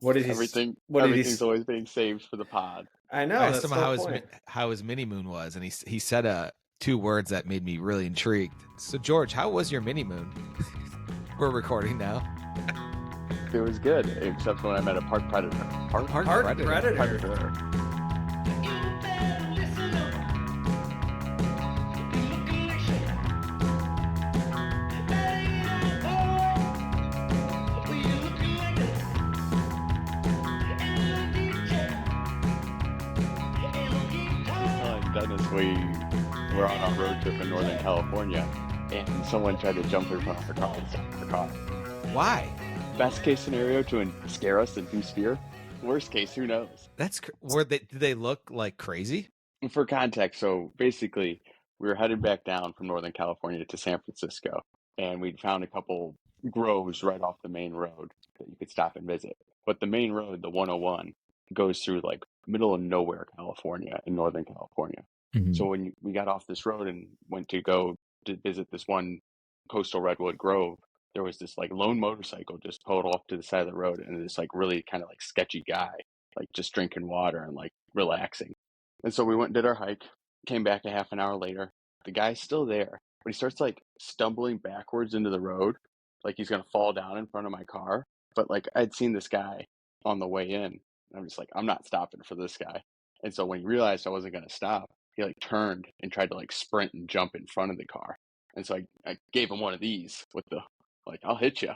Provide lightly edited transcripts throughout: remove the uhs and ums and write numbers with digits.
What did he? What did he? Everything's always being saved for the pod. I know. I That's asked him the how his mini moon was, and he said two words that made me really intrigued. So George, how was your mini moon? We're recording now. It was good, except when I met a park predator. Park predator. Predator. Dennis, we were on a road trip in Northern California, and someone tried to jump in front of our car and stop our car. Why? Best case scenario to scare us, induce fear. Worst case, who knows? Did they look like crazy? For context, so basically, we were headed back down from Northern California to San Francisco, and we'd found a couple groves right off the main road that you could stop and visit. But the main road, the 101, goes through like middle of nowhere, California, in Northern California. Mm-hmm. So when we got off this road and went to go to visit this one coastal redwood grove, there was this like lone motorcycle just pulled off to the side of the road, and this like really kind of like sketchy guy, like just drinking water and like relaxing. And so we went and did our hike, came back a half an hour later. The guy's still there, but he starts like stumbling backwards into the road, like he's going to fall down in front of my car. But like I'd seen this guy on the way in, and I'm just like, I'm not stopping for this guy. And so when he realized I wasn't going to stop, he like turned and tried to like sprint and jump in front of the car. And so I gave him one of these with the, like, I'll hit you.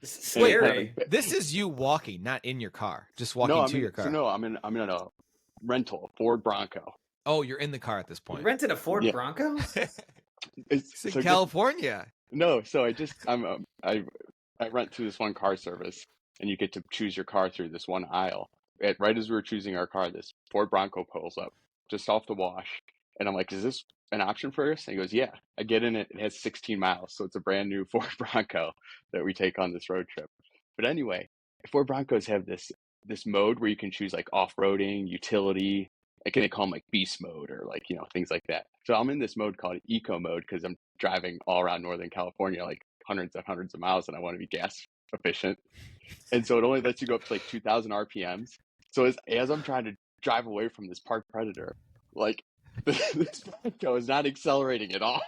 Scary. This is you walking, not in your car, just walking to your car. So no, I'm in a rental, a Ford Bronco. Oh, you're in the car at this point. You rented a Ford Bronco? It's in California. No, so I rent through this one car service, and you get to choose your car through this one aisle. Right as we were choosing our car, this Ford Bronco pulls up just off the wash, and I'm like, is this an option for us? And he goes, yeah. I get in it. It has 16 miles, so it's a brand new Ford Bronco that we take on this road trip. But anyway, Ford Broncos have this mode where you can choose like off-roading, utility, like they call them like beast mode or like, you know, things like that. So I'm in this mode called eco mode because I'm driving all around Northern California, like hundreds of miles, and I want to be gas efficient. And so it only lets you go up to like 2,000 RPMs. So as I'm trying to drive away from this park predator, like this Bronco is not accelerating at all.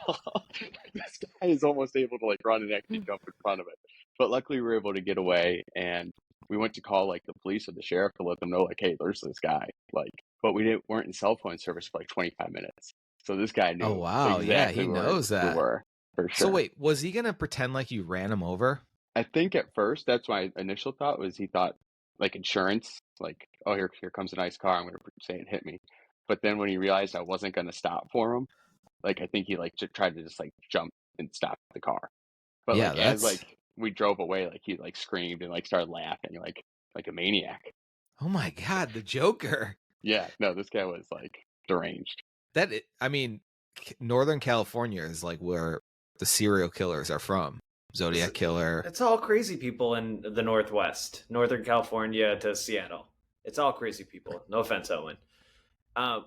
This guy is almost able to like run and actually jump in front of it. But luckily we were able to get away, and we went to call like the police or the sheriff to let them know like, hey, there's this guy. Like, but we weren't in cell phone service for like 25 minutes. So this guy knew. Oh wow, exactly he knows that. We were, for sure. So wait, was he gonna pretend like you ran him over? I think at first that's my initial thought was he thought like insurance, like, oh, here comes a nice car, I'm gonna say it hit me. But then when he realized I wasn't gonna stop for him, like I think he like tried to just like jump and stop the car. But yeah, like as like we drove away, like he like screamed and like started laughing like a maniac. Oh my God, the Joker. Yeah, no, this guy was like deranged. I mean, Northern California is like where the serial killers are from. Zodiac Killer. It's all crazy people in the Northwest, Northern California to Seattle. It's all crazy people. No offense, Owen.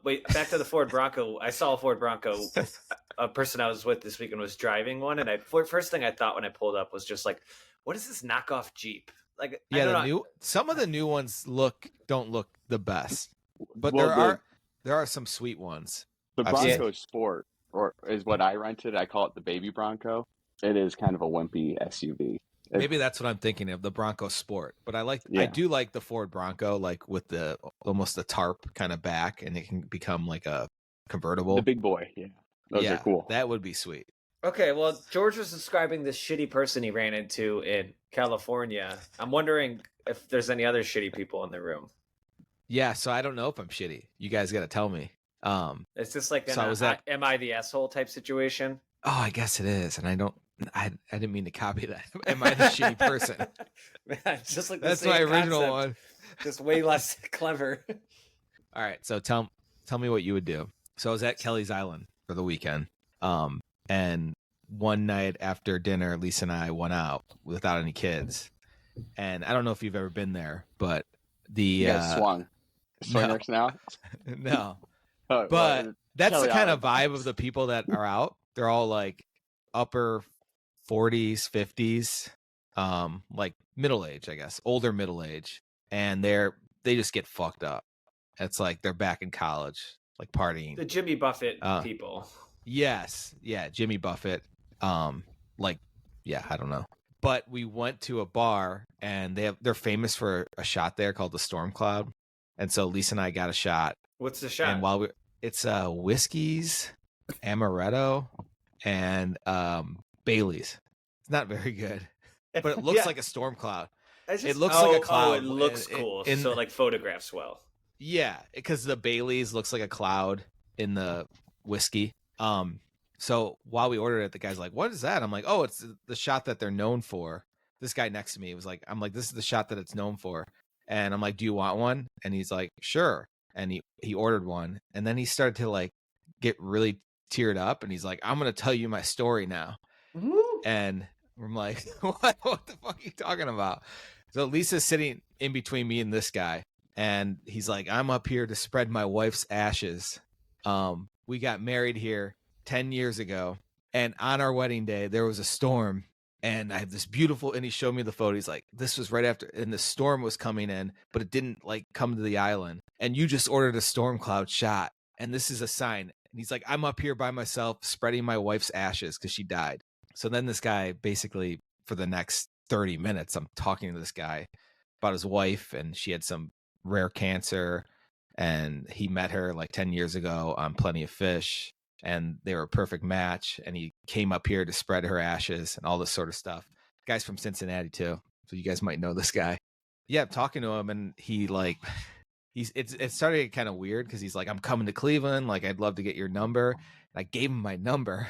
Wait, back to the Ford Bronco. I saw a Ford Bronco. A person I was with this weekend was driving one, and first thing I thought when I pulled up was just like, what is this knockoff Jeep? Like, yeah, some of the new ones don't look the best, but there are some sweet ones. The Bronco Sport, or is what I rented. I call it the baby Bronco. It is kind of a wimpy SUV. Maybe that's what I'm thinking of, the Bronco Sport. But I do like the Ford Bronco, like with almost the tarp kind of back, and it can become like a convertible. The big boy, yeah. Those are cool. That would be sweet. Okay, well, George was describing this shitty person he ran into in California. I'm wondering if there's any other shitty people in the room. Yeah, so I don't know if I'm shitty. You guys got to tell me. It's just like am I the asshole type situation? Oh, I guess it is, and I didn't mean to copy that. Am I the shitty person? Man, just like that's my original concept, one. Just way less clever. All right, so tell me what you would do. So I was at Kelly's Island for the weekend, and one night after dinner, Lisa and I went out without any kids, and I don't know if you've ever been there, but swung now. No, but that's Kelly the kind of vibe of the people that are out. They're all like upper 40s, 50s. like middle age, I guess, older middle age, and they just get fucked up. It's like they're back in college, like partying. The Jimmy Buffett people. Yes, yeah, Jimmy Buffett. Like, yeah, I don't know. But we went to a bar, and they're famous for a shot there called the Storm Cloud, and so Lisa and I got a shot. What's the shot? And it's whiskeys, amaretto, and Bailey's. It's not very good, but it looks like a storm cloud. It looks like a cloud. It looks cool. So like photographs well. Yeah, because the Bailey's looks like a cloud in the whiskey. So while we ordered it, the guy's like, "What is that?" I'm like, "Oh, it's the shot that they're known for." This guy next to me was like, "I'm like, this is the shot that it's known for," and I'm like, "Do you want one?" And he's like, "Sure." And he ordered one, and then he started to like get really teared up, and he's like, "I'm gonna tell you my story now." Mm-hmm. And I'm like, what the fuck are you talking about? So Lisa's sitting in between me and this guy, and he's like, "I'm up here to spread my wife's ashes. We got married here 10 years ago, and on our wedding day there was a storm, and I have this beautiful," and he showed me the photo. He's like, "This was right after, and the storm was coming in, but it didn't like come to the island, and you just ordered a storm cloud shot, and this is a sign." And he's like, "I'm up here by myself spreading my wife's ashes because she died." So then this guy, basically for the next 30 minutes, I'm talking to this guy about his wife, and she had some rare cancer, and he met her like 10 years ago on Plenty of Fish, and they were a perfect match, and he came up here to spread her ashes and all this sort of stuff. Guy's from Cincinnati too, so you guys might know this guy. Yeah, I'm talking to him, and he like it started to get kind of weird because he's like, "I'm coming to Cleveland, like I'd love to get your number." And I gave him my number.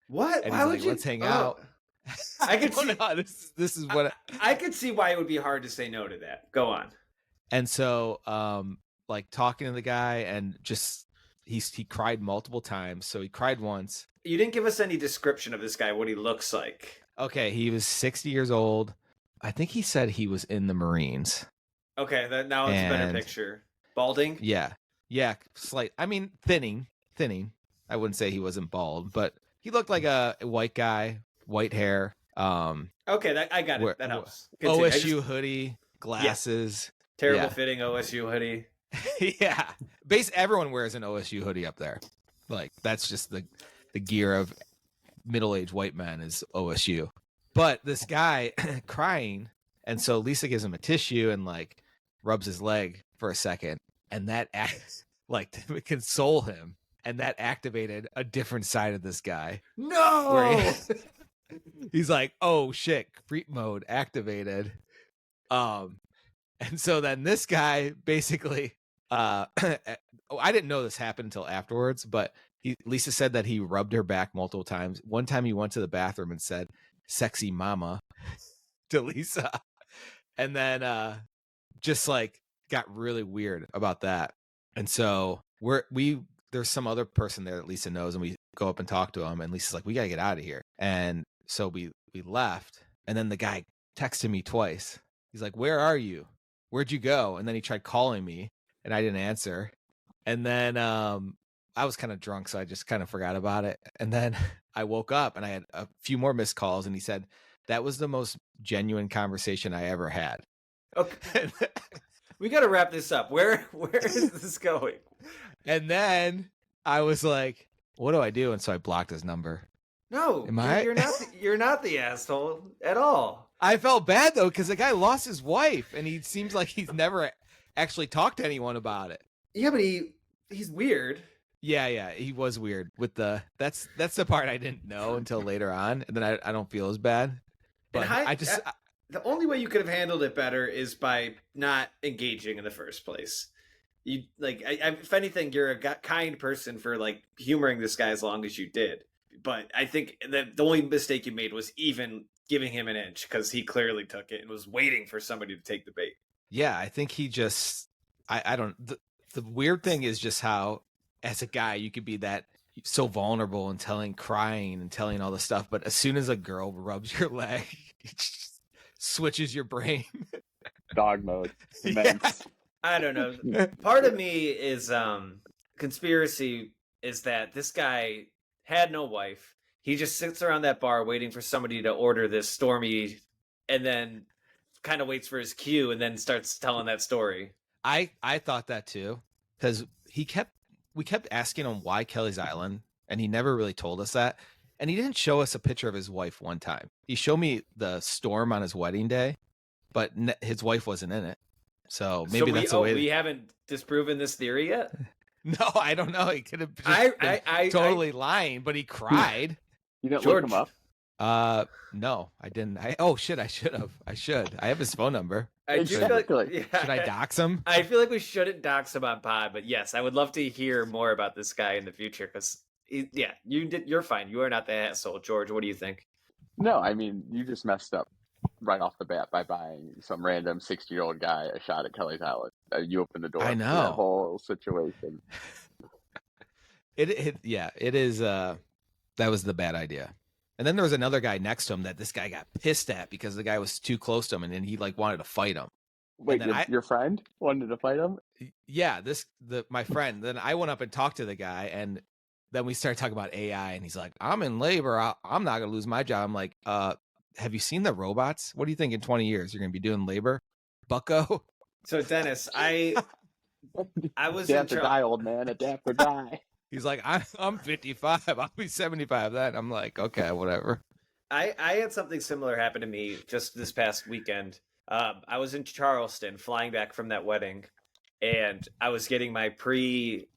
What? And Why he's would like, you? "Let's hang out." I could see. This is what I could see why it would be hard to say no to that. Go on. And so like talking to the guy, and just he cried multiple times. So he cried once. You didn't give us any description of this guy, what he looks like. Okay, he was 60 years old. I think he said he was in the Marines. Okay, now it's a better picture. Balding? Yeah, slight. I mean, thinning. I wouldn't say he wasn't bald, but he looked like a white guy, white hair. Okay, I got it. That helps. OSU hoodie, glasses. Terrible fitting OSU hoodie. Yeah, everyone wears an OSU hoodie up there. Like that's just the gear of middle-aged white men is OSU. But this guy crying, and so Lisa gives him a tissue and like rubs his leg for a second, and that like to console him, and that activated a different side of this guy. No, where he's like, "Oh shit, creep mode activated." And so then this guy basically, I didn't know this happened until afterwards, but Lisa said that he rubbed her back multiple times. One time he went to the bathroom and said, "Sexy mama," to Lisa. And then just like got really weird about that. And so there's some other person there that Lisa knows, and we go up and talk to him, and Lisa's like, "We gotta get out of here." And so we left, and then the guy texted me twice. He's like, "Where are you? Where'd you go?" And then he tried calling me, and I didn't answer. And then I was kind of drunk, so I just kind of forgot about it. And then I woke up, and I had a few more missed calls, and he said, "That was the most genuine conversation I ever had." Okay. We got to wrap this up. Where is this going? And then I was like, "What do I do?" And so I blocked his number. No, you're not the asshole at all. I felt bad though, because the guy lost his wife, and he seems like he's never actually talked to anyone about it. Yeah, but he's weird. Yeah, he was weird with that's the part I didn't know until later on, and then I don't feel as bad. But the only way you could have handled it better is by not engaging in the first place. You like, if anything, you're a kind person for like humoring this guy as long as you did. But I think that the only mistake you made was even giving him an inch, because he clearly took it and was waiting for somebody to take the bait. Yeah, I think he just, I don't, the weird thing is just how, as a guy, you could be that so vulnerable and crying and telling all this stuff. But as soon as a girl rubs your leg, it just switches your brain. Dog mode. Immense. Yeah. I don't know. Part of me is conspiracy is that this guy had no wife. He just sits around that bar waiting for somebody to order this stormy and then kind of waits for his cue and then starts telling that story. I thought that too, because we kept asking him why Kelly's Island, and he never really told us that. And he didn't show us a picture of his wife one time. He showed me the storm on his wedding day, but his wife wasn't in it. So maybe that's the way. We haven't disproven this theory yet. No, I don't know. He could have just totally lying, but he cried. You didn't look him up? No, I didn't. Oh shit, I should have. I should. I have his phone number. I do feel like, Should I dox him? I feel like we shouldn't dox him on pod, but yes, I would love to hear more about this guy in the future because, you're fine. You are not the asshole, George. What do you think? No, I mean, you just messed up right off the bat by buying some random 60-year-old guy a shot at Kelly's Island. You opened the door I to know. that whole situation. It is. That was the bad idea. And then there was another guy next to him that this guy got pissed at because the guy was too close to him, and then he like wanted to fight him. Wait, your friend wanted to fight him? Yeah, my friend. Then I went up and talked to the guy, and then we started talking about AI, and he's like, "I'm in labor. I'm not gonna lose my job." I'm like, have you seen the robots? What do you think in 20 years you're gonna be doing labor, bucko? So Dennis, I was adapt or die, old man. Adapt or die. He's like, I'm 55. I'll be 75 then. I'm like, okay, whatever. I had something similar happen to me just this past weekend. I was in Charleston flying back from that wedding, and I was getting my flight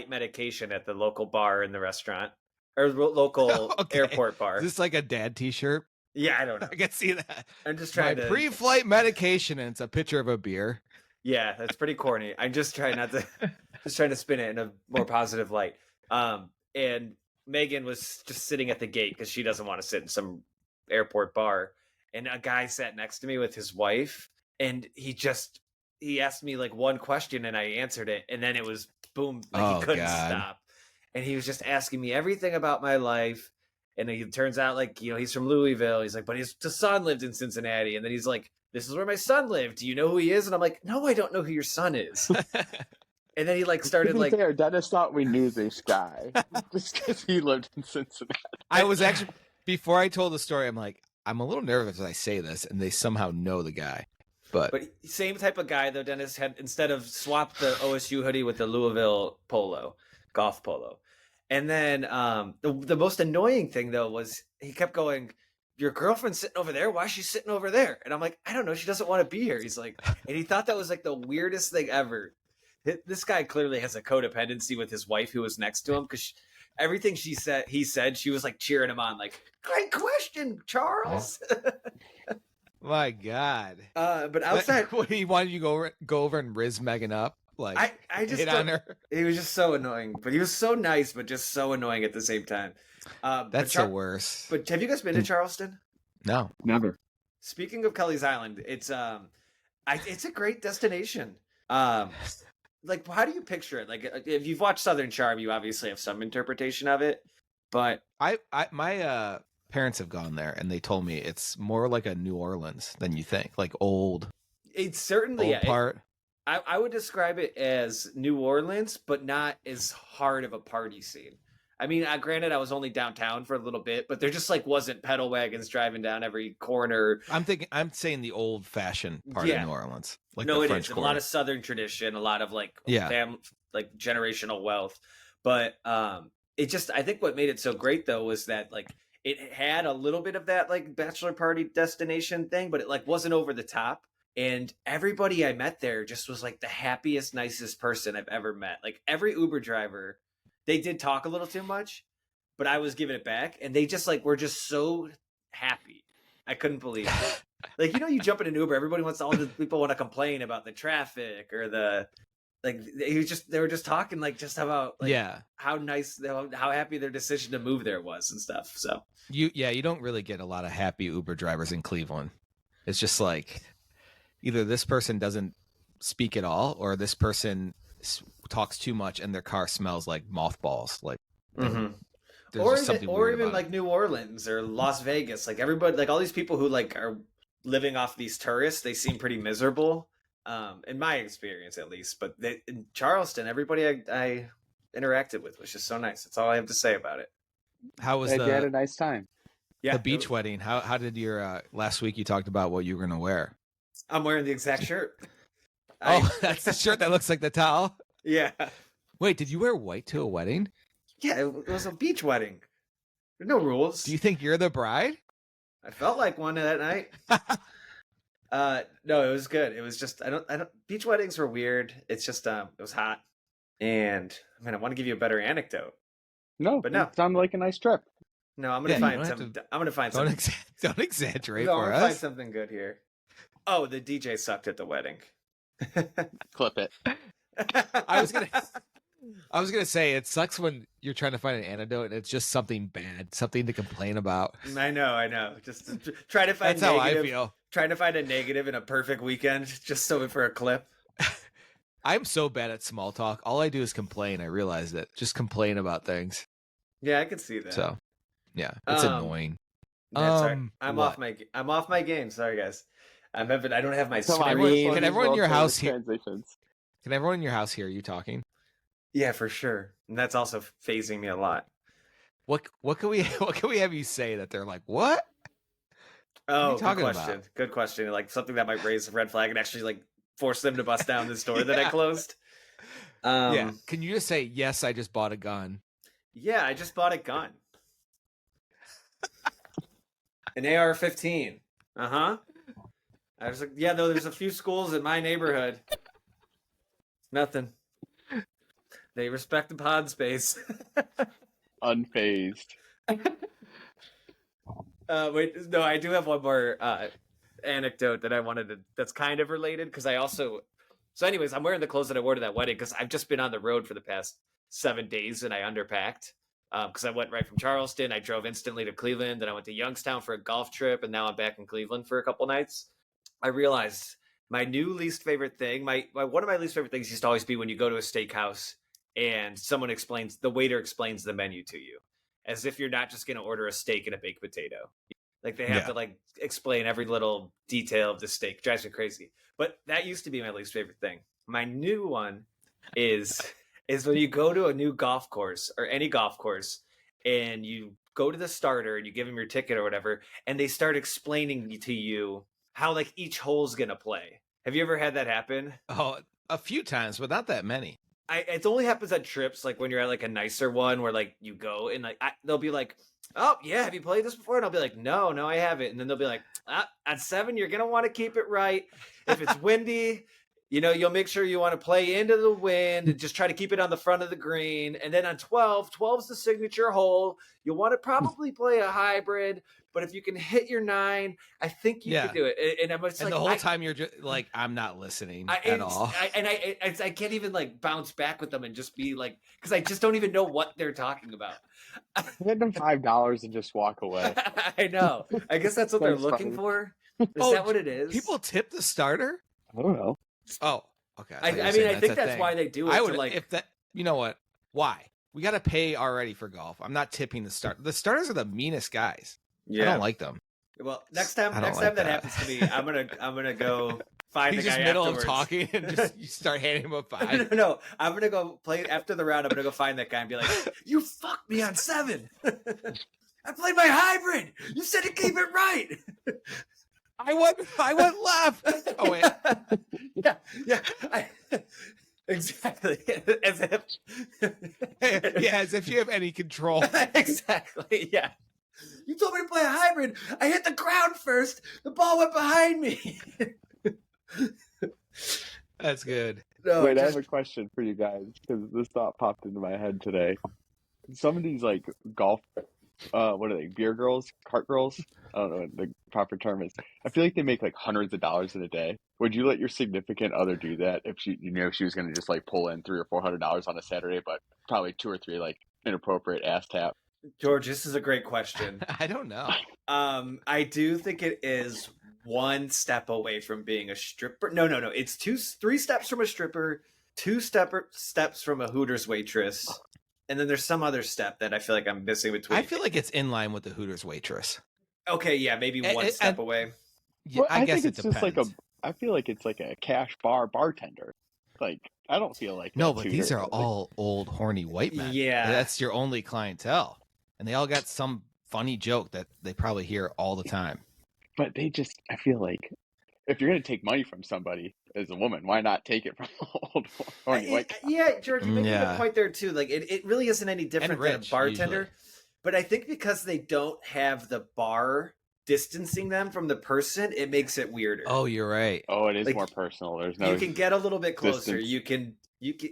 medication at the local bar in the restaurant or local airport bar. Is this like a dad t-shirt? Yeah, I don't know. I can see that. I'm just trying my pre-flight medication, and it's a picture of a beer. Yeah, that's pretty corny. I'm just trying to spin it in a more positive light. And Megan was just sitting at the gate because she doesn't want to sit in some airport bar. And a guy sat next to me with his wife, and he asked me like one question, and I answered it, and then it was boom, like he couldn't stop. And he was just asking me everything about my life. And it turns out, like, he's from Louisville. He's like, but his son lived in Cincinnati. And then he's like, this is where my son lived. Do you know who he is? And I'm like, no, I don't know who your son is. And then he like started like. Fair, Dennis thought we knew this guy just because he lived in Cincinnati. I was actually, before I told the story, I'm like, I'm a little nervous as I say this, and they somehow know the guy. But same type of guy though. Dennis had, instead of swapped the OSU hoodie with the Louisville golf polo. And then the most annoying thing, though, was he kept going, your girlfriend's sitting over there. Why is she sitting over there? And I'm like, I don't know. She doesn't want to be here. He's like, and he thought that was like the weirdest thing ever. This guy clearly has a codependency with his wife who was next to him because everything he said, she was like cheering him on, like, great question, Charles. My God. But outside, what, he wanted you to go over and riz Megan up. Like I just hit on her. He was just so annoying, but he was so nice, but just so annoying at the same time. That's the worst. But have you guys been to Charleston? No, never. Speaking of Kelly's Island, it's a great destination. Like, how do you picture it? Like, if you've watched Southern Charm, you obviously have some interpretation of it. But my parents have gone there, and they told me it's more like a New Orleans than you think. Like old. It's certainly old part. I would describe it as New Orleans, but not as hard of a party scene. I mean, granted, I was only downtown for a little bit, but there just like wasn't pedal wagons driving down every corner. I'm saying the old fashioned part of New Orleans. Like no, the it French is Quarter. a lot of Southern tradition, a lot of like like generational wealth. But I think what made it so great though was that like it had a little bit of that like bachelor party destination thing, but it like wasn't over the top. And everybody I met there just was like the happiest, nicest person I've ever met. Like every Uber driver, they did talk a little too much, but I was giving it back. And they just like were just so happy. I couldn't believe it. Like, you jump in an Uber, all the people want to complain about the traffic or they were just talking like just about like how nice, how happy their decision to move there was and stuff. So you don't really get a lot of happy Uber drivers in Cleveland. It's just like, either this person doesn't speak at all, or this person talks too much and their car smells like mothballs. Like, or even like New Orleans or Las Vegas. Like everybody, like all these people who like are living off these tourists, they seem pretty miserable, in my experience at least. But in Charleston, everybody I interacted with was just so nice. That's all I have to say about it. How was you had a nice time. Yeah, The beach wedding. How did your last week you talked about what you were gonna wear? I'm wearing the exact shirt. Oh, that's the shirt that looks like the towel. Yeah. Wait, did you wear white to a wedding? Yeah, it was a beach wedding. There's no rules. Do you think you're the bride? I felt like one that night. No, it was good. It was just I don't beach weddings were weird. It's just it was hot. And I mean I want to give you a better anecdote. No, But no. it sounded like a nice trip. No, I'm gonna Yeah, you find don't have some. to- I'm gonna find Don't something. don't exaggerate No, I'm for gonna find us. something good here. Oh, the DJ sucked at the wedding. Clip it. I was gonna say it sucks when you're trying to find an antidote and it's just something bad, something to complain about. I know. Just try to find That's how I negative. feel. Trying to find a negative in a perfect weekend, just so for a clip. I'm so bad at small talk. All I do is complain. I realized it. Just complain about things. Yeah, I can see that. So, yeah, it's annoying. That's all right. I'm what? off my game. Sorry, guys. I don't have my Come on, screen. Can everyone in your house hear? Transitions. Can everyone in your house hear you talking? Yeah, for sure. And that's also phasing me a lot. What can we have you say that they're like, what? Oh, you good talking question. about? Good question. Like something that might raise a red flag and actually like force them to bust down this door that I Yeah. closed. Yeah. Can you just say, yes, I just bought a gun? Yeah, I just bought a gun. An AR-15. Uh-huh. I was like, yeah, though there's a few schools in my neighborhood. Nothing. They respect the pod space. Unfazed. Wait, no, I do have one more anecdote that I wanted to, that's kind of related, because I also, so anyways, I'm wearing the clothes that I wore to that wedding because I've just been on the road for the past 7 days and I underpacked. Because I went right from Charleston, I drove instantly to Cleveland, then I went to Youngstown for a golf trip, and now I'm back in Cleveland for a couple nights. I realized my new least favorite thing, my one of my least favorite things used to always be when you go to a steakhouse and the waiter explains the menu to you, as if you're not just going to order a steak and a baked potato. Like they have to like explain every little detail of the steak. It drives me crazy. But that used to be my least favorite thing. My new one is when you go to a new golf course or any golf course and you go to the starter and you give them your ticket or whatever, and they start explaining to you how like each hole's going to play. Have you ever had that happen? Oh, a few times, but not that many. It only happens at trips, like when you're at like a nicer one where like you go and like they'll be like, oh yeah, have you played this before? And I'll be like, no, I haven't. And then they'll be like, at 7, you're gonna want to keep it right. If it's windy, you'll make sure you want to play into the wind and just try to keep it on the front of the green. And then on 12's the signature hole. You'll want to probably play a hybrid, but if you can hit your 9, I think you can do it. And I'm just and like, the whole time you're just like, I'm not listeing at all. I can't even like bounce back with them and just be like, because I just don't even know what they're talking about. Hand them $5 and just walk away. I know. I guess that's what they're That's looking funny. for. Is that what it is? People tip the starter? I don't know. Oh, okay. I mean, I think that's why they do it. I would, to like, if that, you know what? Why? We got to pay already for golf. I'm not tipping the starter. The starters are the meanest guys. I don't like them. Well, next time like that that. happens to me, I'm gonna go find He's the just guy middle afterwards. of talking and just you start handing him a 5. No, I'm gonna go play after the round. I'm gonna go find that guy and be like, "You fucked me on 7. I played my hybrid. You said to keep it right." I went left. Oh wait. Yeah. Exactly. As if. Yeah, as if you have any control. Exactly. Yeah. You told me to play a hybrid. I hit the ground first. The ball went behind me. That's good. No, Wait, I have a question for you guys because this thought popped into my head today. Some of these like golf, what are they? Beer girls, cart girls? I don't know what the proper term is. I feel like they make like hundreds of dollars in a day. Would you let your significant other do that if she was going to just like pull in $300 or $400 on a Saturday, but probably 2 or 3 like inappropriate ass tap? George, this is a great question. I don't know. I do think it is one step away from being a stripper. No. It's 3 steps from a stripper, 2 steps from a Hooters waitress, and then there's some other step that I feel like I'm missing between. I feel like it's in line with the Hooters waitress. Okay, yeah, maybe one step away. Yeah, Well, I guess think it it's depends. just like I feel like it's like a cash bar bartender. Like I don't feel like No, that's but these Hooters. are Like, all old, horny white men. Yeah. That's your only clientele. And they all got some funny joke that they probably hear all the time. But I feel like if you're going to take money from somebody as a woman, why not take it from an old horny white guy? Yeah, George, you make a Yeah. good point there too. Like it really isn't any different than a rich, bartender. usually. But I think because they don't have the bar distancing them from the person, it makes it weirder. Oh, you're right. Oh, it is Like, more personal. There's no. You can get a little bit closer. distance. You can.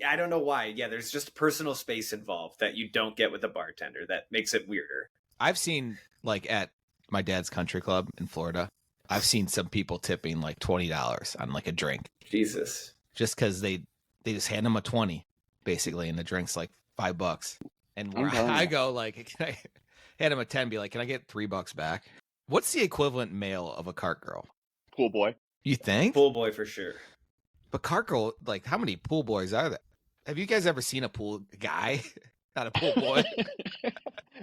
I don't know why. Yeah, there's just personal space involved that you don't get with a bartender. That makes it weirder. I've seen, like, at my dad's country club in Florida, I've seen some people tipping like $20 on like a drink Jesus. just because they just hand them a 20 basically, and the drink's like $5. And where I'm telling I you. go, like, can I hand him a 10? Be like, can I get $3 back? What's the equivalent male of a cart girl? Pool boy. You think? Pool boy for sure. But cart girl, like, how many pool boys are there? Have you guys ever seen a pool guy? Not a pool boy.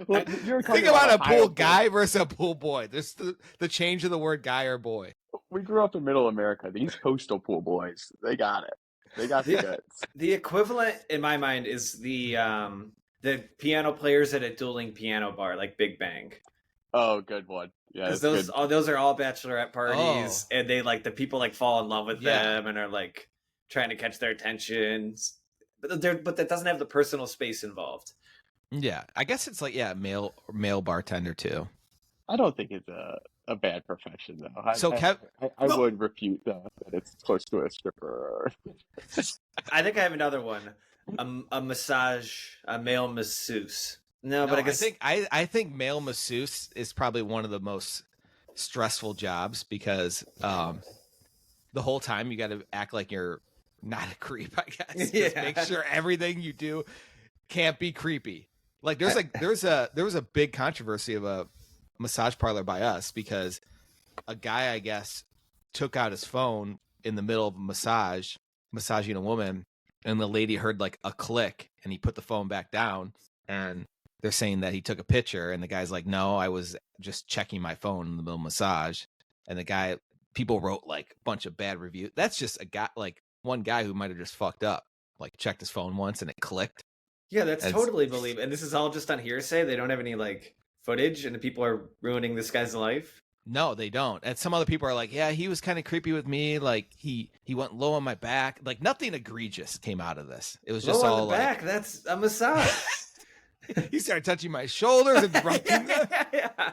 Well, you're talking Think about a Ohio pool guy versus a pool boy. There's the change of the word guy or boy. We grew up in Middle America. These coastal pool boys, they got it. They got the goods. The equivalent in my mind is the piano players at a dueling piano bar, like Big Bang. Oh, good one. Yeah, Because that's good. those are all bachelorette parties, and they like the people like fall in love with Yeah. them and are like trying to catch their attention. But that doesn't have the personal space involved. Yeah, I guess it's like, yeah, male bartender too. I don't think it's a bad profession though. So I would refute that it's close to a stripper. I think I have another one, a male masseuse. No, but I guess I think male masseuse is probably one of the most stressful jobs because the whole time you got to act like you're not a creep. I guess. Just Yeah. make sure everything you do can't be creepy. Like there was a big controversy of a massage parlor by us because a guy, I guess, took out his phone in the middle of a massaging a woman, and the lady heard like a click, and he put the phone back down, and they're saying that he took a picture, and the guy's like, no, I was just checking my phone in the middle of massage. And people wrote like a bunch of bad reviews. That's just a guy, like one guy who might have just fucked up, like checked his phone once and it clicked. yeah, that's totally believable. And this is all just on hearsay. They don't have any like footage, and the people are ruining this guy's life. No, they don't. And some other people are like, yeah, he was kind of creepy with me. Like he went low on my back. Like nothing egregious came out of this. It was just Low all on the like, back. That's a massage. he started touching my shoulders and rubbing them. Yeah.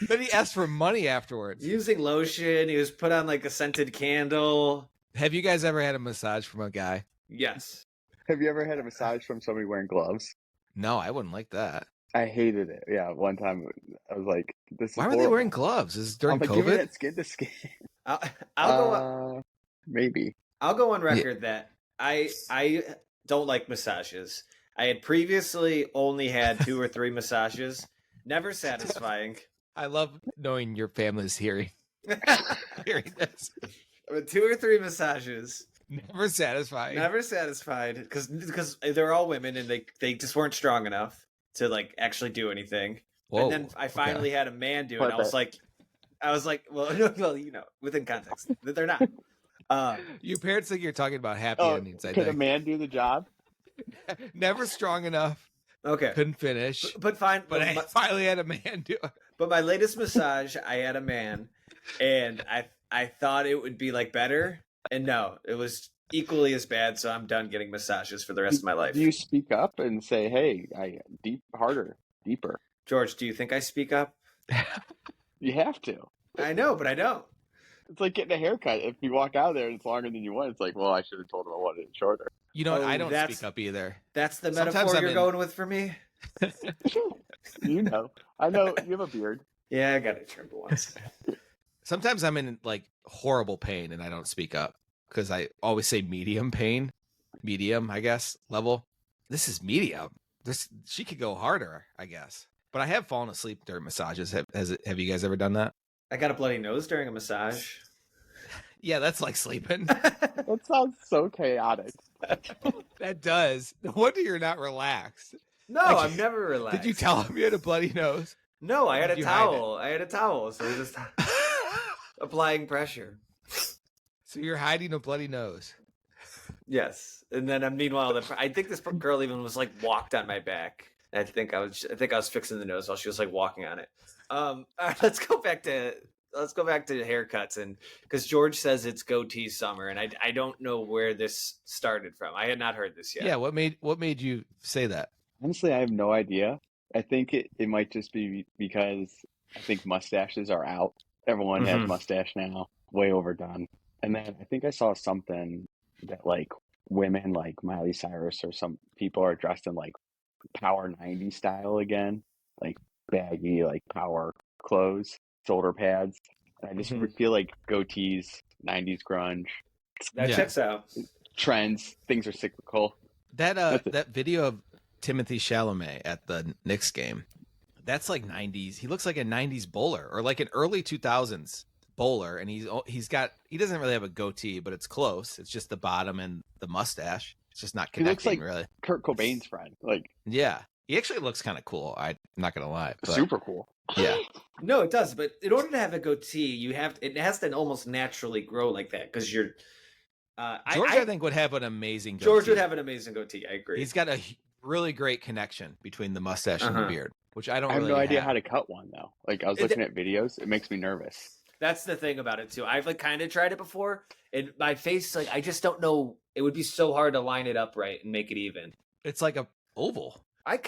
Then he asked for money afterwards. Using lotion. He was put on like a scented candle. Have you guys ever had a massage from a guy? Yes. Have you ever had a massage from somebody wearing gloves? No, I wouldn't like that. I hated it. Yeah, one time I was like, "This is Why were they horrible." wearing gloves? Is this during I'm like, give me COVID? that skin to skin. I'll Maybe. go on record that I don't like massages. I had previously only had 2 or 3 massages. Never satisfying. I love knowing your family's hearing this. 2 or 3 massages. Never satisfying. Never satisfied because they're all women and they just weren't strong enough to like actually do anything. Whoa, And then I finally had a man do it. And I was like, well, you know, within context, that they're not. Your parents think you're talking about happy Oh, endings. I can a think. man do the job? Never strong enough. Okay, Couldn't finish. but fine. But I finally had a man do it. But my latest massage, I had a man, and I thought it would be like better, and no, it was equally as bad. So I'm done getting massages for the rest of my life. Do you speak up and say, "Hey, harder, deeper"? George, do you think I speak up? You have to. I know, but I don't. It's like getting a haircut. If you walk out there and it's longer than you want, it's like, well, I should have told him I wanted it shorter. You know what? Oh, I don't that's- speak up either. That's the Sometimes metaphor I'm you're in- going with for me. You know. I know you have a beard. Yeah, I got it trimmed once. Sometimes I'm in like horrible pain and I don't speak up because I always say medium pain. Medium, I guess, level. This is medium. She could go harder, I guess. But I have fallen asleep during massages. Have you guys ever done that? I got a bloody nose during a massage. Yeah, that's like sleeping. That sounds so chaotic. That does. No wonder you're not relaxed. No, Like, I'm never relaxed. Did you tell him you had a bloody nose? No, I had Did a you hide it? towel. I had a towel, so I was just applying pressure. So you're hiding a bloody nose. Yes, and then meanwhile, I think this girl even was like walked on my back. And I think I was fixing the nose while she was like walking on it. All right, let's go back to haircuts, and because George says it's goatee summer, and I don't know where this started from. I had not heard this yet. Yeah, what made you say that? Honestly, I have no idea. I think it might just be because I think mustaches are out. Everyone has Mhm. mustache now, way overdone. And then I think I saw something that like women like Miley Cyrus or some people are dressed in like power 90s style again, like baggy, like power clothes, shoulder pads. And I just Mhm. feel like goatees, 90s grunge, That Yeah. checks out. trends, things are cyclical. That That's it. that video of Timothy Chalamet at the Knicks game, that's like 90s. He looks like a 90s bowler or like an early 2000s bowler, and he doesn't really have a goatee, but it's close. It's just the bottom and the mustache. It's just not He looks connecting like really. Kurt Cobain's friend, like Yeah. He actually looks kind of cool. I'm not gonna lie. But super cool. yeah. No, it does. But in order to have a goatee, it has to almost naturally grow like that because you're. George, I think, would have an amazing goatee. George would have an amazing goatee. I agree. He's got a really great connection between the mustache and the beard, which I don't I have really no idea have. how to cut one though. Like I was looking at videos, it makes me nervous. That's the thing about it too. I've like kind of tried it before, and my face, like I just don't know. It would be so hard to line it up right and make it even. It's like a oval. I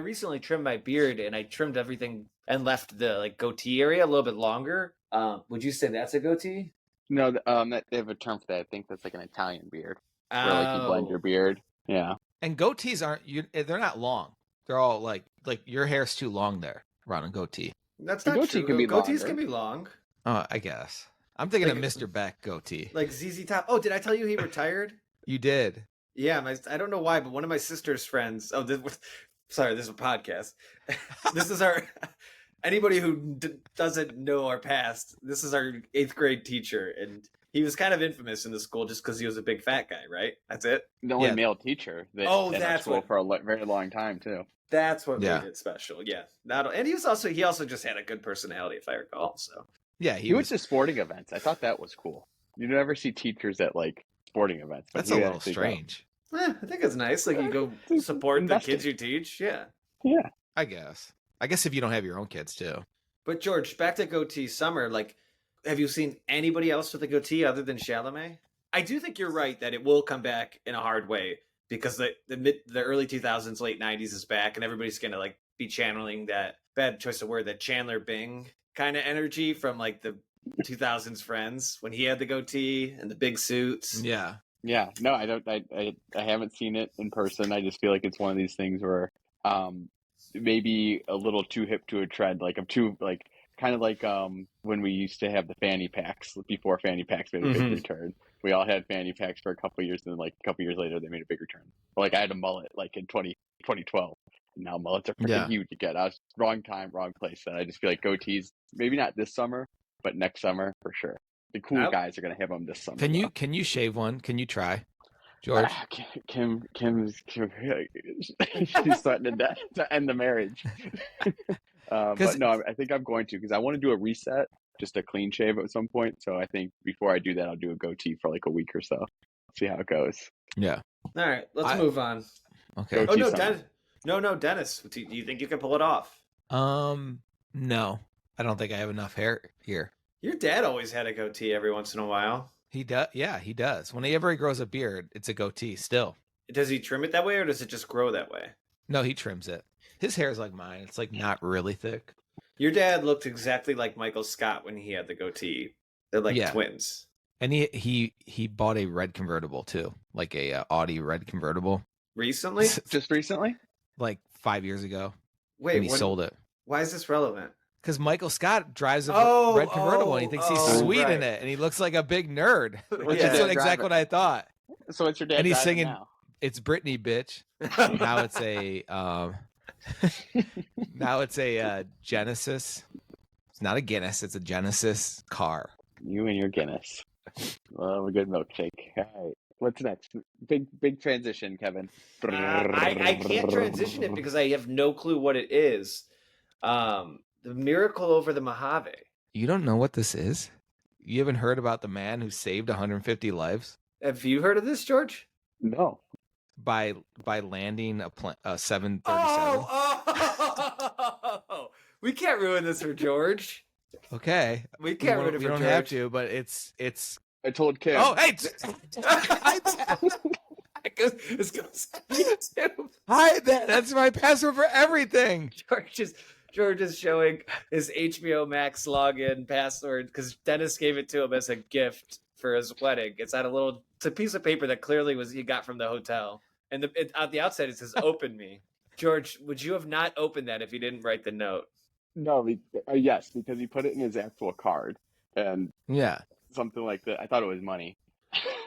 recently trimmed my beard, and I trimmed everything and left the like goatee area a little bit longer. Would you say that's a goatee? No, that they have a term for that. I think that's like an Italian beard, where like you blend your beard. Yeah. And goatees they're not long. They're all like your hair's too long there around a goatee. That's A not goatee true. can be Goatees longer. can be long. Oh, I guess. I'm thinking Like- of Mr. Beck goatee. Like ZZ Top. Oh, did I tell you he retired? You did. Yeah, I don't know why, but one of my sister's friends. Oh, sorry, this is a podcast. This is our. Anybody who doesn't know our past, this is our 8th grade teacher, and he was kind of infamous in the school just because he was a big fat guy, right? That's it. The only Yeah. male teacher that Oh, in our that's school what- for a very long time too. That's what Yeah. made it special. Yeah, and he also just had a good personality, if I recall. So Yeah, He went to sporting events. I thought that was cool. You never see teachers at like sporting events. but That's he a little actually strange. I think it's nice. Like you go support the Investing. kids you teach. Yeah. Yeah. I guess if you don't have your own kids too. But George, back to goatee summer. Like, have you seen anybody else with a goatee other than Chalamet? I do think you're right that it will come back in a hard way because the early 2000s, late 90s is back, and everybody's gonna like be channeling that bad choice of word, that Chandler Bing kind of energy from like the 2000s Friends when he had the goatee and the big suits. Yeah. Yeah. No, I don't. I haven't seen it in person. I just feel like it's one of these things where maybe a little too hip to a trend. Like I'm too like kind of like when we used to have the fanny packs before fanny packs made a big Mhm. return. We all had fanny packs for a couple of years, and then like a couple of years later they made a big return. Like I had a mullet like in 2012. And now mullets are freaking Yeah. huge again. I was wrong time, wrong place. And I just feel like goatees, maybe not this summer, but next summer for sure. The cool Yep. guys are gonna have them this summer. Can you shave one? Can you try, George? Kim's she's threatening to end the marriage. But no, I think I'm going to because I want to do a reset, just a clean shave at some point. So I think before I do that, I'll do a goatee for like a week or so. See how it goes. Yeah. All right, let's move on. Okay. Oh no, summer. Dennis. No, Dennis. Do you think you can pull it off? No, I don't think I have enough hair here. Your dad always had a goatee every once in a while. He does. Yeah, he does. Whenever he grows a beard, it's a goatee still. Does he trim it that way, or does it just grow that way? No, he trims it. His hair is like mine. It's like not really thick. Your dad looked exactly like Michael Scott when he had the goatee. They're like Yeah. twins. And he bought a red convertible too, like a Audi red convertible, Recently? Just recently? like 5 years ago. Wait, and he sold it. Why is this relevant? Because Michael Scott drives a Oh, red convertible and he thinks he's sweet right. in it, and he looks like a big nerd. What's Yeah. That's your what dad exactly drive? what I thought. So it's your dad And he's driving singing- now? It's Britney, bitch. Now it's a Genesis. It's not a Guinness. It's a Genesis car. You and your Guinness. Well, a good milkshake. All right. What's next? Big transition, Kevin. I can't transition it because I have no clue what it is. The Miracle Over the Mojave. You don't know what this is? You haven't heard about the man who saved 150 lives? Have you heard of this, George? No. by landing a 737. Oh, we can't ruin this for George. Okay, We can't ruin it we for don't George. have to, but it's. I told Kim. Oh, hey, This goes to hide that. That's my password for everything. George is showing his HBO Max login password because Dennis gave it to him as a gift for his wedding. It's a piece of paper that clearly he got from the hotel, and on the outside it says "Open me." George, would you have not opened that if you didn't write the note? No, yes, because he put it in his actual card, and Yeah, something like that. I thought it was money.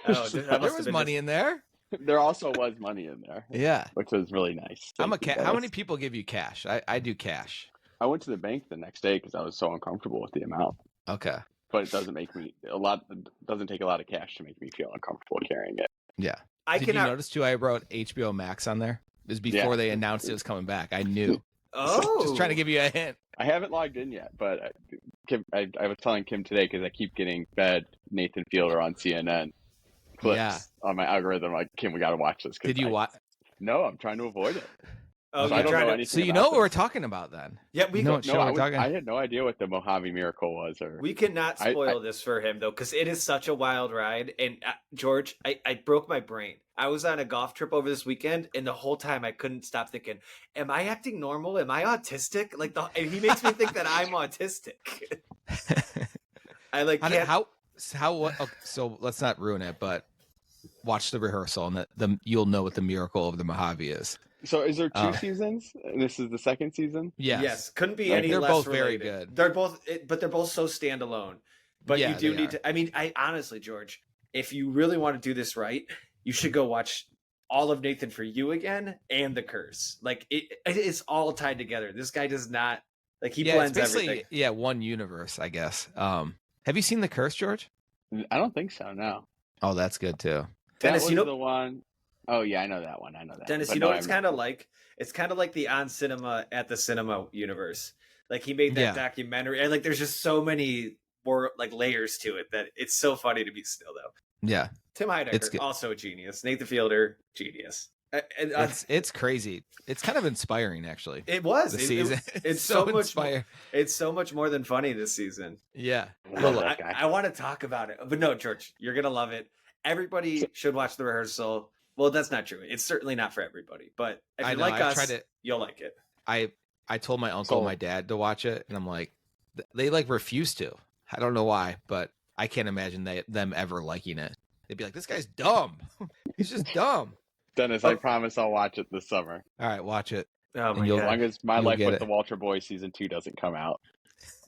Oh, there was money in there. There also was money in there. Yeah, which was really nice. How many people give you cash? I do cash. I went to the bank the next day because I was so uncomfortable with the amount. Okay, but it doesn't take a lot of cash to make me feel uncomfortable carrying it. Yeah. Did you notice too? I wrote HBO Max on there. It was before they announced it was coming back. I knew. Oh, just trying to give you a hint. I haven't logged in yet, but Kim, I was telling Kim today because I keep getting fed Nathan Fielder on CNN clips on my algorithm. Like, Kim, we got to watch this. Did you watch? No, I'm trying to avoid it. Oh, so I don't know anything. So you know what we're talking about then? Yeah, I had no idea what the Mojave Miracle was. We cannot spoil this for him though, because it is such a wild ride. And George, I broke my brain. I was on a golf trip over this weekend, and the whole time I couldn't stop thinking, "Am I acting normal? Am I autistic?" And he makes me think that I'm autistic. I like So let's not ruin it, but watch the rehearsal, and you'll know what the Miracle Over the Mojave is. So is there 2 seasons? And this is the second season? Yes. Couldn't be any they're less both related. very good. But they're both so standalone. But you do need to. I mean, I honestly, George, if you really want to do this right, you should go watch all of Nathan for You again and The Curse. Like it's all tied together. This guy does not he blends everything. Yeah, one universe, I guess. Have you seen The Curse, George? I don't think so. No. Oh, that's good too. Dennis, that was the one. Oh yeah, I know that one. Dennis, you know what it's kind of like? It's kind of like the On Cinema at the Cinema universe. Like he made that documentary, and there's just so many more layers to it that it's so funny to be still though. Yeah, Tim Heidecker, also a genius. Nathan Fielder, genius. It's crazy. It's kind of inspiring, actually. It was the season. It's so much inspiring. It's so much more than funny this season. Yeah, I want to talk about it, but no, George, you're gonna love it. Everybody should watch the rehearsal. Well, that's not true. It's certainly not for everybody. But if you like us, you'll like it. I told my uncle and my dad to watch it, and I'm like, they refuse to. I don't know why, but I can't imagine them ever liking it. They'd be like, this guy's dumb. He's just dumb. Dennis, I promise I'll watch it this summer. All right, watch it. Oh my God. As long as My Life with the Walter Boy season 2 doesn't come out,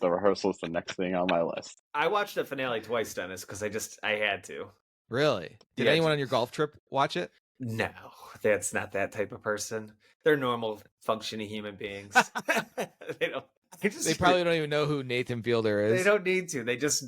the rehearsal's the next thing on my list. I watched the finale twice, Dennis, because I had to. Really? Did anyone on your golf trip watch it? No, that's not that type of person. They're normal, functioning human beings. They probably don't even know who Nathan Fielder is. They don't need to. They just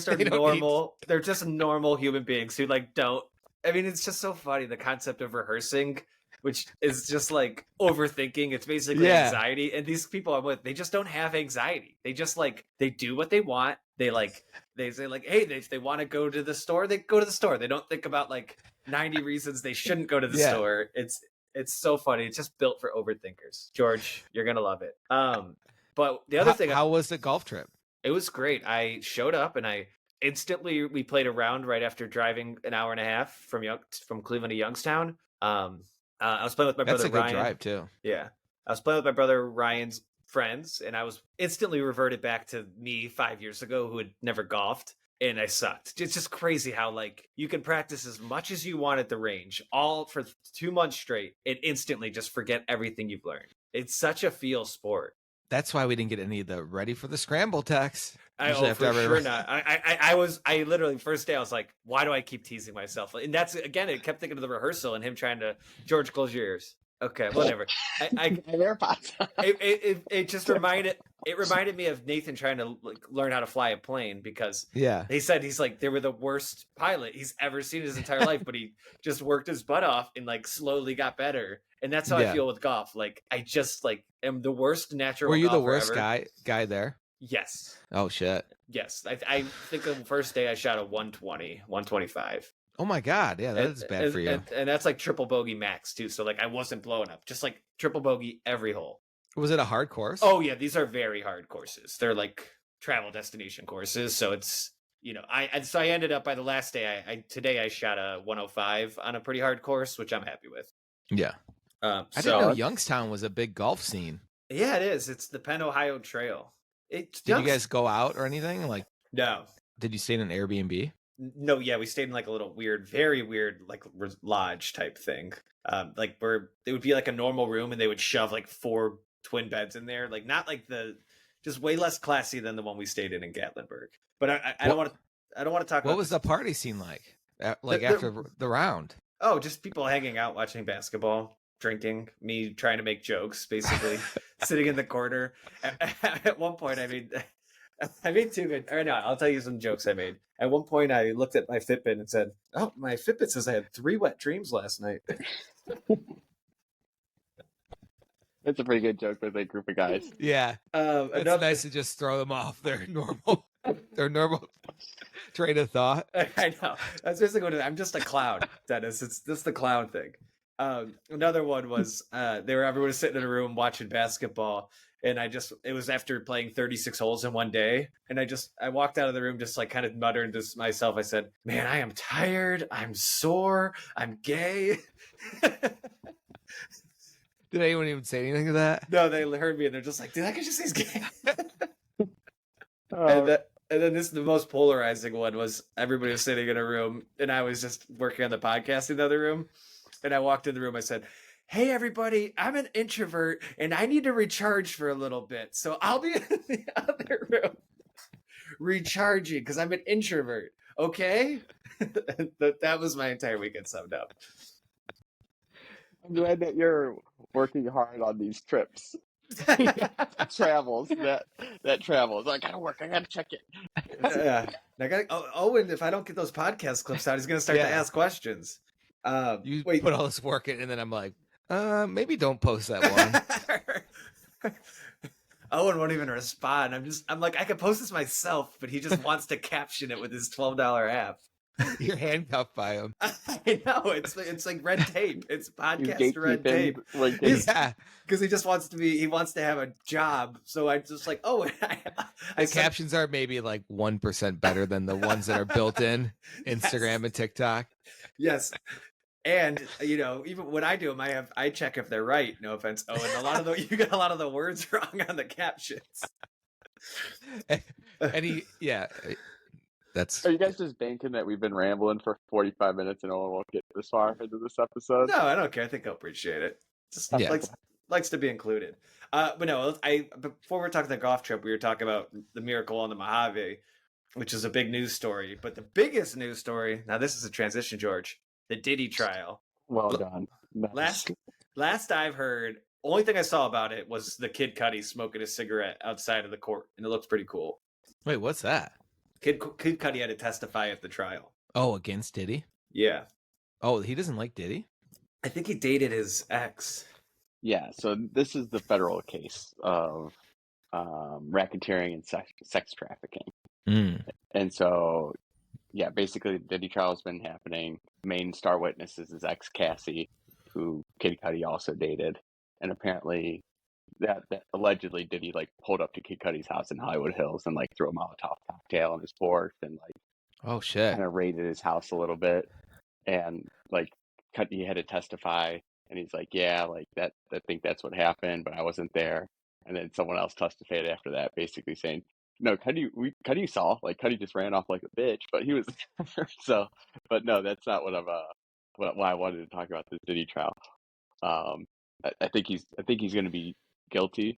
are normal. They're just normal human beings who don't. I mean, it's just so funny, the concept of rehearsing, which is just overthinking. It's basically anxiety. And these people I'm with, they just don't have anxiety. They just they do what they want. They say hey, if they want to go to the store, they go to the store. They don't think about 90 reasons they shouldn't go to the store. It's so funny. It's just built for overthinkers. George, you're gonna love it. But the other thing, how was the golf trip? It was great. I showed up and we played a round right after driving an hour and a half from Cleveland to Youngstown. I was playing with my brother Ryan. That's a good drive too. Yeah, I was playing with my brother Ryan's friends, and I was instantly reverted back to me 5 years ago who had never golfed. And I sucked. It's just crazy how you can practice as much as you want at the range, all for 2 months straight, and instantly just forget everything you've learned. It's such a feel sport. That's why we didn't get any of the ready for the scramble text. Sure not. I literally first day I was like, why do I keep teasing myself? And that's again, it kept thinking of the rehearsal and him trying to George, close your ears. Okay, whatever. It just reminded me of Nathan trying to learn how to fly a plane because they said they were the worst pilot he's ever seen in his entire life, but he just worked his butt off and slowly got better. And that's how I feel with golf. I just am the worst natural. Were you the worst ever. guy there? Yes. Oh shit. Yes. I think the first day I shot a 120, 125. Oh my God. Yeah, that is bad for you. And that's like triple bogey max too. So like I wasn't blowing up, just like triple bogey every hole. Was it a hard course? Oh yeah, these are very hard courses. They're like travel destination courses. So it's, I ended up by the last day. Today I shot a 105 on a pretty hard course, which I'm happy with. Yeah. I didn't know Youngstown was a big golf scene. Yeah, it is. It's the Penn Ohio Trail. Did you guys go out or anything? Like, no. Did you stay in an Airbnb? No, yeah, we stayed in like a little weird, very weird, like lodge type thing. Like where it would be like a normal room, and they would shove like 4 twin beds in there, like not like just way less classy than the one we stayed in Gatlinburg. But I don't want to talk. What was the party scene like? After the round? Oh, just people hanging out, watching basketball, drinking, me trying to make jokes, basically sitting in the corner. At one point, I made 2 good. Or no, I'll tell you some jokes I made. At one point, I looked at my Fitbit and said, "Oh, my Fitbit says I had 3 wet dreams last night." That's a pretty good joke with a group of guys. Yeah, it's nice to just throw them off their normal train of thought. I know. That's basically what it is. I'm just a clown, Dennis. It's just the clown thing. Another one was everyone was sitting in a room watching basketball, and it was after playing 36 holes in one day, and I walked out of the room just like kind of muttering to myself. I said, "Man, I am tired. I'm sore. I'm gay." Did anyone even say anything to that? No, they heard me and they're just like, "Dude, I can just say he's gay." And then the most polarizing one was everybody was sitting in a room and I was just working on the podcast in the other room. And I walked in the room, I said, "Hey everybody, I'm an introvert and I need to recharge for a little bit. So I'll be in the other room recharging because I'm an introvert. Okay?" That was my entire weekend summed up. I'm glad that you're working hard on these trips. Travels that travels. I gotta work. I gotta check it. Yeah. Owen, if I don't get those podcast clips out, he's gonna start to ask questions. You put all this work in, and then I'm like, maybe don't post that one. Owen won't even respond. I'm like, I could post this myself, but he just wants to caption it with his $12 app. You're handcuffed by him. I know, it's like red tape. It's podcast red tape. Yeah, because he just wants to have a job. So I just like, the captions are maybe like 1% better than the ones that are built in Instagram and TikTok. Yes. And even when I do them, I check if they're right. No offense. Oh, and you get a lot of the words wrong on the captions. Are you guys just banking that we've been rambling for 45 minutes and no one will get this far into this episode? No, I don't care. I think I'll appreciate it. Just likes to be included. But no, before we're talking the golf trip, we were talking about the Miracle on the Mojave, which is a big news story. But the biggest news story, now this is a transition, George, the Diddy trial. Well done. Nice. Last I've heard, only thing I saw about it was the Kid Cudi smoking a cigarette outside of the court, and it looks pretty cool. Wait, what's that? Kid Cudi had to testify at the trial. Oh, against Diddy? Yeah. Oh, he doesn't like Diddy? I think he dated his ex. Yeah, so this is the federal case of racketeering and sex trafficking. Mm. And so, yeah, basically the Diddy trial has been happening. Main star witness is his ex, Cassie, who Kid Cudi also dated. And apparently that allegedly Diddy pulled up to Kid Cudi's house in Hollywood Hills and threw a Molotov cocktail on his porch and oh shit, kind of raided his house a little bit. And Cudi had to testify, and he's like, yeah, that I think that's what happened, but I wasn't there. And then someone else testified after that, basically saying, no, Cudi saw, Cudi just ran off like a bitch, but he was so. But no, that's not why I wanted to talk about this Diddy trial. I think he's going to be guilty.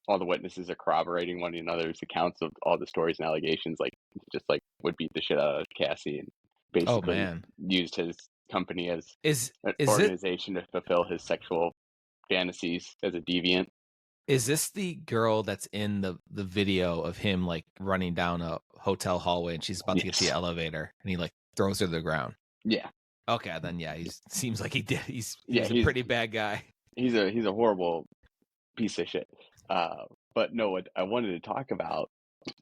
All the witnesses are corroborating one another's accounts of all the stories and allegations. Would beat the shit out of Cassie and basically used his company as an organization to fulfill his sexual fantasies as a deviant. Is this the girl that's in the video of him running down a hotel hallway and she's about to get to the elevator and he throws her to the ground? Yeah. Okay, then he seems like he did. He's a pretty bad guy. He's a horrible piece of shit. But no, what I wanted to talk about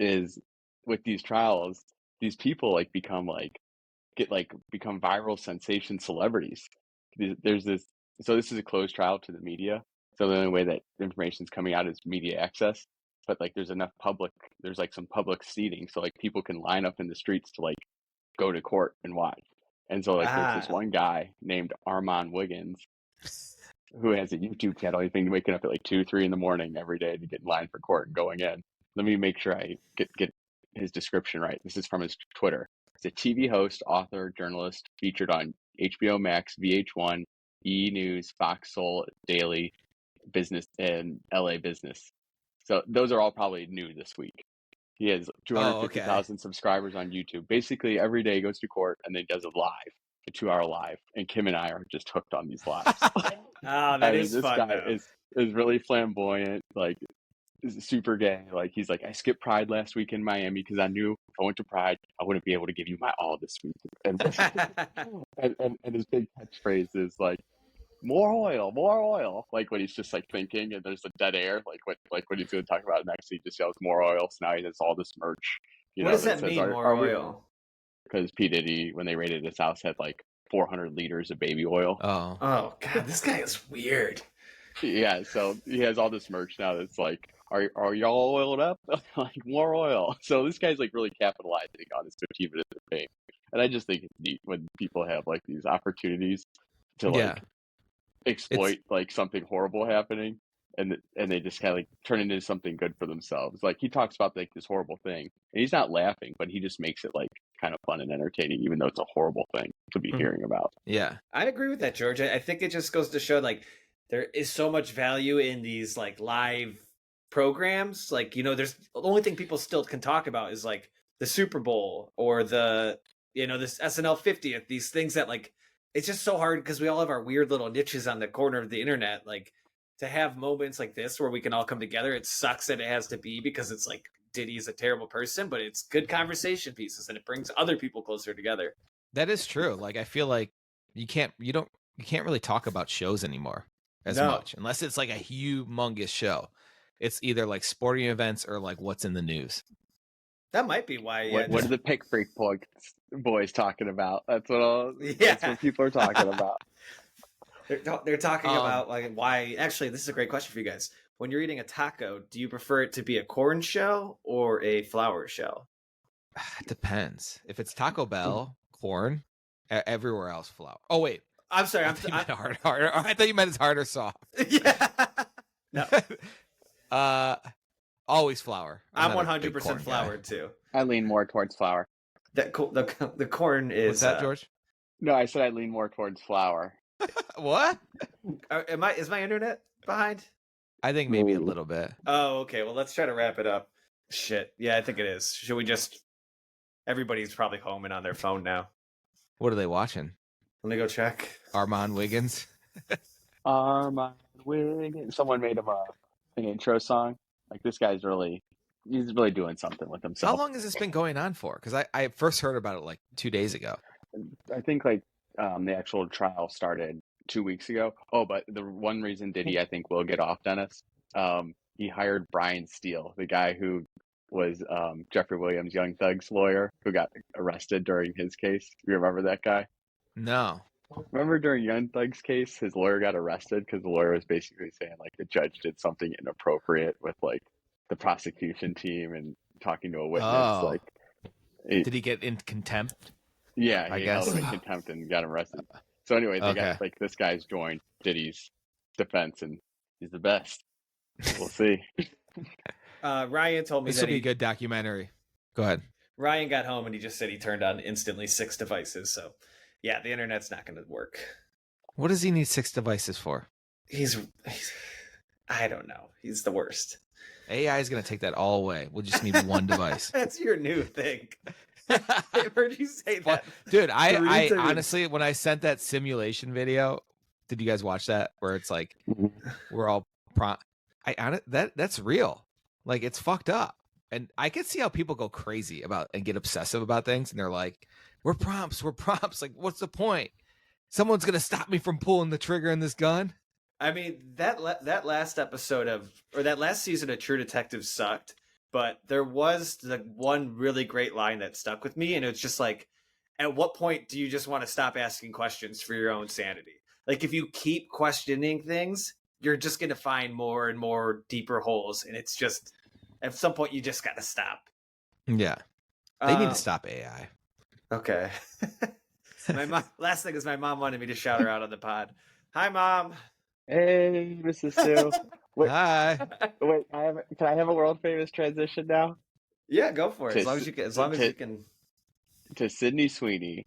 is with these trials, these people like become viral sensation celebrities. There's this, so this is a closed trial to the media. So the only way that information is coming out is media access. But like there's like some public seating, so like people can line up in the streets to like go to court and watch. And so like there's this one guy named Armand Wiggins who has a YouTube channel. He's been waking up at like 2-3 in the morning every day to get in line for court and going in. Let me make sure I get his description right. This is from his Twitter. He's a TV host, author, journalist, featured on HBO Max, VH1, E! News, Fox Soul Daily, Business, and LA Business. So those are all probably new this week. He has 250,000 subscribers on YouTube. Basically, every day he goes to court and then does a 2-hour live. And Kim and I are just hooked on these lives. This fun, guy is really flamboyant, like super gay. Like he's like, I skipped Pride last week in Miami because I knew if I went to Pride, I wouldn't be able to give you my all this week. And his big catchphrase is like, more oil. Like when he's just like thinking and there's a dead air, like when he's going to talk about it next, he just yells more oil. So now he has all this merch. What does that mean, more oil? Because P. Diddy, when they raided his house, had like 400 liters of baby oil. Oh God, this guy is weird. Yeah, so he has all this merch now that's like, are y'all oiled up? Like more oil. So this guy's like really capitalizing on his 15 minutes of fame. And I just think it's neat when people have like these opportunities to like exploit like something horrible happening, and they just kind of like turn it into something good for themselves. Like he talks about like this horrible thing and he's not laughing, but he just makes it like kind of fun and entertaining, even though it's a horrible thing to be hearing about. Yeah, I agree with that, George. I think it just goes to show like there is so much value in these like live programs. Like, you know, there's the only thing people still can talk about is like the Super Bowl or the, you know, this SNL 50th, these things that like, it's just so hard because we all have our weird little niches on the corner of the internet. Like to have moments like this where we can all come together. It sucks that it has to be because it's like Diddy is a terrible person, but it's good conversation pieces and it brings other people closer together. That is true. Like I feel like you can't really talk about shows anymore as much unless it's like a humongous show. It's either like sporting events or like what's in the news. That might be why. What are the Pick Freak boys talking about? That's what people are talking about. They're talking about like why. Actually, this is a great question for you guys. When you're eating a taco, do you prefer it to be a corn shell or a flour shell? It depends. If it's Taco Bell, corn. Everywhere else, flour. Oh wait, I'm sorry. I thought you meant it's hard or soft. Yeah. No. Always flour. I'm 100% flour too. I lean more towards flour. The corn is. What's that, George? No, I said I lean more towards flour. What? Is my internet behind? I think maybe a little bit. Oh, okay. Well, let's try to wrap it up. Shit. Yeah, I think it is. Should we just? Everybody's probably home and on their phone now. What are they watching? Let me go check. Armand Wiggins. Armand Wiggins. Someone made him an intro song. Like this guy's he's really doing something with himself. How long has this been going on for? Because I first heard about it like 2 days ago. I think like the actual trial started 2 weeks ago. Oh, but the one reason Diddy, I think, will get off, Dennis, he hired Brian Steele, the guy who was Jeffrey Williams' Young Thug's lawyer, who got arrested during his case. You remember that guy? No. Remember during Young Thug's case, his lawyer got arrested because the lawyer was basically saying like the judge did something inappropriate with like the prosecution team and talking to a witness. Oh. Did he get in contempt? Yeah, he held him in contempt and got him arrested. So anyway, this guy's joined Diddy's defense and he's the best. We'll see. Ryan told me this will be a good documentary. Go ahead. Ryan got home and he just said he turned on instantly 6 devices. So yeah, the internet's not going to work. What does he need 6 devices for? He's I don't know. He's the worst. AI is going to take that all away. We'll just need one device. That's your new thing. I heard you say that. Dude, I honestly, when I sent that simulation video, did you guys watch that? Where it's like, we're all that's real. Like, it's fucked up. And I can see how people go crazy about and get obsessive about things. And they're like, we're prompts. Like, what's the point? Someone's going to stop me from pulling the trigger in this gun. I mean, that last episode that last season of True Detective sucked. but there was the one really great line that stuck with me, and it's just like, at what point do you just want to stop asking questions for your own sanity? Like, if you keep questioning things, you're just going to find more and more deeper holes, and it's just, at some point, you just got to stop. Yeah. They need to stop AI. Okay. My mom, last thing is my mom wanted me to shout her out on the pod. Hi, Mom. Hey, Mrs. Sue. Wait, Hi. wait, can I have a world famous transition now? Yeah, go for it. To As long as s- you can. As long as to- you can. To Sydney Sweeney.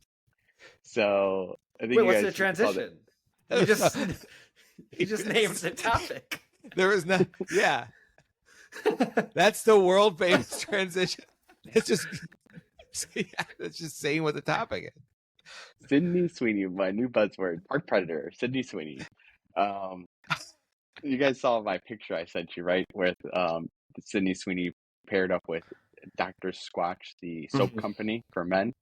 So I think Wait, you what's guys the called it- transition? You just named the topic. There was no. Yeah. That's the world famous transition. It's just. It's just saying what the topic is. Sydney Sweeney, my new buzzword, park predator, Sydney Sweeney. You guys saw my picture I sent you, right? With Sydney Sweeney paired up with Dr. Squatch, the soap company for men.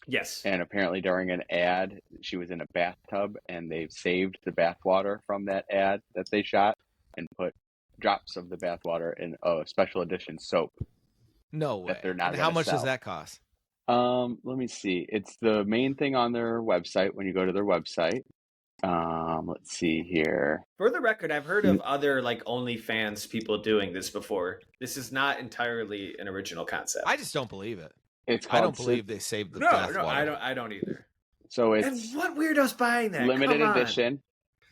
Yes. And apparently during an ad, she was in a bathtub, and they've saved the bathwater from that ad that they shot and put drops of the bathwater in a special edition soap. No way. That they're not And how gonna much does sell. that cost? Let me see. It's the main thing on their website when you go to their website. Let's see here. For the record, I've heard of other like OnlyFans people doing this before. This is not entirely an original concept. I just don't believe it. It's I called don't believe they saved the no, bathwater. I don't either. So And it's what weirdo's buying that? limited Come on. edition.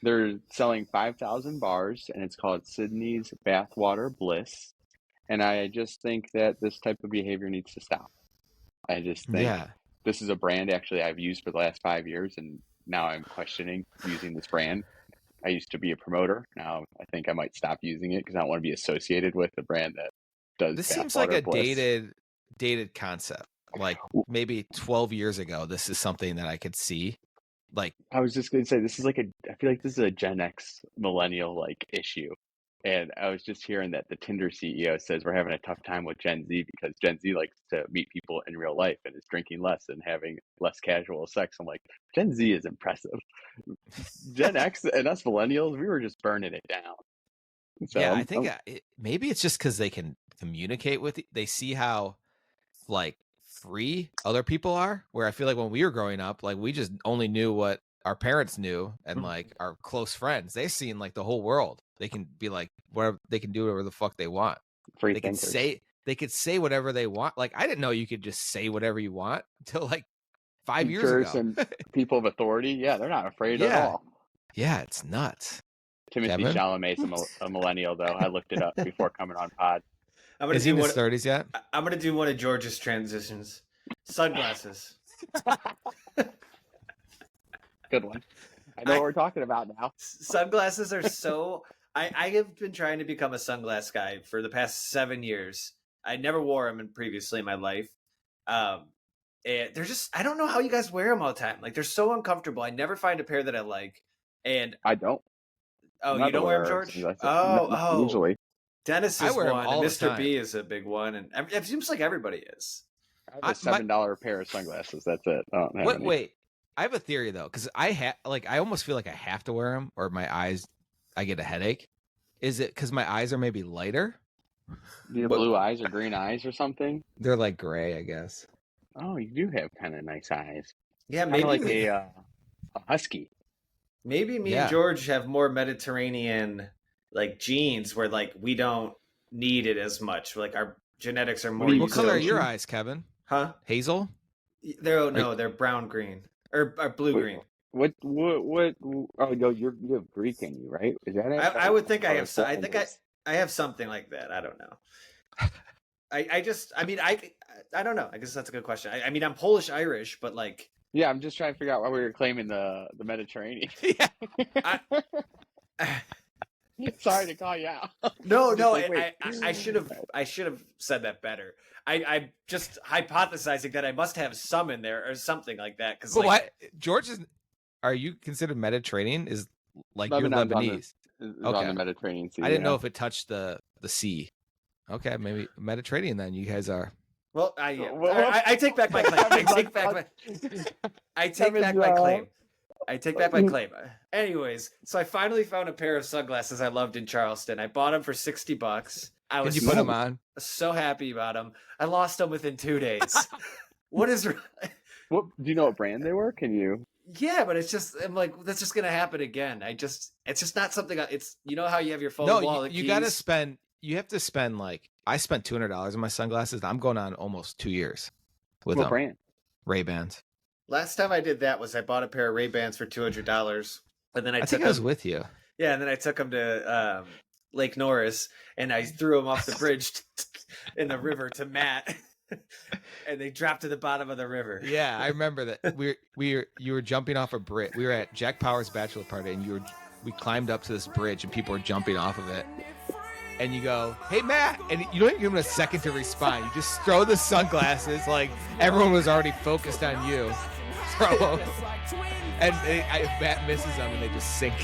They're selling 5,000 bars, and it's called Sydney's Bathwater Bliss. And I just think that this type of behavior needs to stop. I just think this is a brand actually I've used for the last 5 years, and now I'm questioning using this brand. I used to be a promoter. Now I think I might stop using it because I don't want to be associated with a brand that does. This seems like a Bliss. dated concept. Like maybe 12 years ago, this is something that I could see. Like I was just going to say, this is like I feel like this is a Gen X millennial like issue. And I was just hearing that the Tinder CEO says we're having a tough time with Gen Z because Gen Z likes to meet people in real life and is drinking less and having less casual sex. I'm like, Gen Z is impressive. Gen X and us millennials, we were just burning it down. So yeah, I think maybe it's just because they can communicate with they see how like free other people are. Where I feel like when we were growing up, like we just only knew what our parents knew and like our close friends. They've seen like the whole world. They can be like whatever, they can do whatever the fuck they want. Free they thinkers. could say whatever they want. Like I didn't know you could just say whatever you want until like 5 years ago. And people of authority, yeah, they're not afraid at all. Yeah, it's nuts. Timothy Kevin? Chalamet's a millennial, though. I looked it up before coming on pod. Is he in his 30s yet? I'm going to do one of George's transitions. Sunglasses. Good one. I know what we're talking about now. Sunglasses are so... I have been trying to become a sunglass guy for the past 7 years. I never wore them previously in my life. And they're just... I don't know how you guys wear them all the time. Like, they're so uncomfortable. I never find a pair that I like. And I don't. Oh, you don't wear them, George? Oh. Usually. Dennis is one. And Mr. B is a big one. And it seems like everybody is. I have a $7 pair of sunglasses. That's it. Wait. I have a theory though, because I almost feel like I have to wear them, or my eyes, I get a headache. Is it because my eyes are maybe lighter? Do you have blue eyes or green eyes or something? They're like gray, I guess. Oh, you do have kind of nice eyes. Yeah, Kinda maybe like a husky. Maybe me and George have more Mediterranean like genes, where like we don't need it as much. Like our genetics are more. What color are your eyes, Kevin? Huh? Hazel? They're brown green or blue green. What? Oh, no, you have Greek in you, right? Is that it? I would think I have. I think I have something like that. I don't know. I don't know. I guess that's a good question. I mean, I'm Polish Irish, but like. Yeah, I'm just trying to figure out why we were claiming the Mediterranean. Yeah. Sorry to call you out. No, I should have said that better. I'm just hypothesizing that I must have some in there or something like that. Because what George is? Are you considered Mediterranean? Is like you're Lebanese? Okay, on the Mediterranean Sea. I didn't know if it touched the sea. Okay, maybe Mediterranean then. You guys are. Well, I take back my claim. I take back my claim. Anyways, so I finally found a pair of sunglasses I loved in Charleston. I bought them for $60. I Did was you put them on? so happy about them. I lost them within 2 days. What is? What do you know what brand they were? Can you? Yeah, but it's just I'm like that's just gonna happen again. It's just not something. It's how you have your phone No, wallet. you got to spend. You have to spend like I spent $200 on my sunglasses. I'm going on almost 2 years with What them. brand? Ray-Bans. Last time I did that was I bought a pair of Ray-Bans for $200, and then I think I was with you. Yeah, and then I took them to Lake Norris, and I threw them off the bridge in the river to Matt, and they dropped to the bottom of the river. Yeah, I remember that. You were jumping off a bridge. We were at Jack Power's bachelor party, and we climbed up to this bridge, and people were jumping off of it. And you go, "Hey Matt," and you don't even give him a second to respond. You just throw the sunglasses, like everyone was already focused on you. Throw them, and Matt misses them, and they just sink.